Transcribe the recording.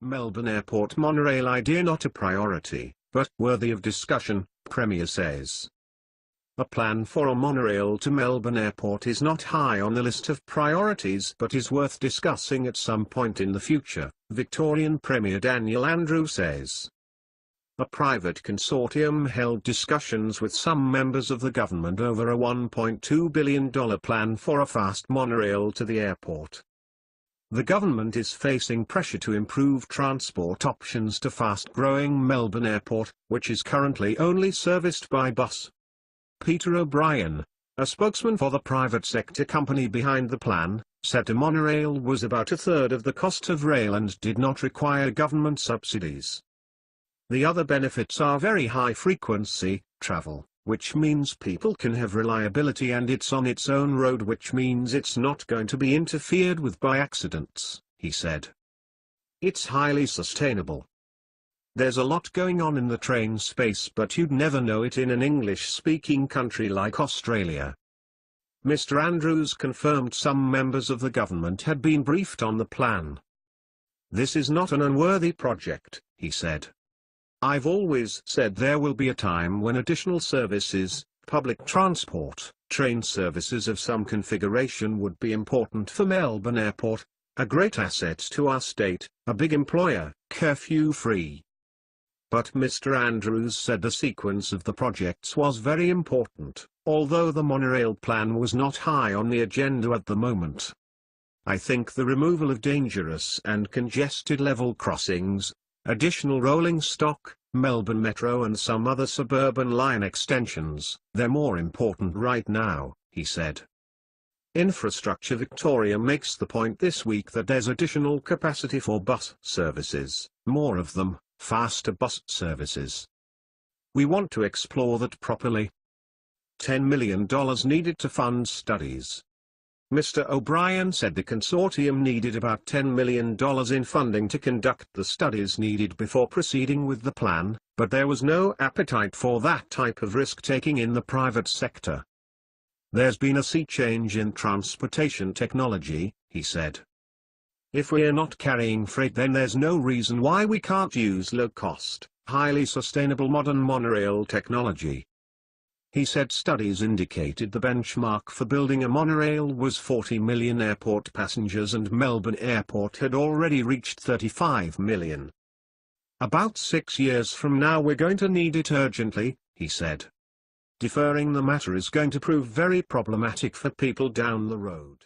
Melbourne Airport monorail idea not a priority, but worthy of discussion, Premier says. A plan for a monorail to Melbourne Airport is not high on the list of priorities but is worth discussing at some point in the future, Victorian Premier Daniel Andrews says. A private consortium held discussions with some members of the government over a $1.2 billion plan for a fast monorail to the airport. The government is facing pressure to improve transport options to fast-growing Melbourne Airport, which is currently only serviced by bus. Peter O'Brien, a spokesman for the private sector company behind the plan, said a monorail was about a third of the cost of rail and did not require government subsidies. The other benefits are very high-frequency travel, which means people can have reliability, and it's on its own road, which means it's not going to be interfered with by accidents, he said. It's highly sustainable. There's a lot going on in the train space, but you'd never know it in an English-speaking country like Australia. Mr. Andrews confirmed some members of the government had been briefed on the plan. This is not an unworthy project, he said. I've always said there will be a time when additional services, public transport, train services of some configuration would be important for Melbourne Airport, a great asset to our state, a big employer, curfew-free. But Mr. Andrews said the sequence of the projects was very important, although the monorail plan was not high on the agenda at the moment. I think the removal of dangerous and congested level crossings, additional rolling stock, Melbourne Metro and some other suburban line extensions, they're more important right now, he said. Infrastructure Victoria makes the point this week that there's additional capacity for bus services, more of them, faster bus services. We want to explore that properly. $10 million needed to fund studies. Mr. O'Brien said the consortium needed about $10 million in funding to conduct the studies needed before proceeding with the plan, but there was no appetite for that type of risk-taking in the private sector. There's been a sea change in transportation technology, he said. If we're not carrying freight, then there's no reason why we can't use low-cost, highly sustainable modern monorail technology. He said studies indicated the benchmark for building a monorail was 40 million airport passengers and Melbourne Airport had already reached 35 million. About 6 years from now we're going to need it urgently, he said. Deferring the matter is going to prove very problematic for people down the road.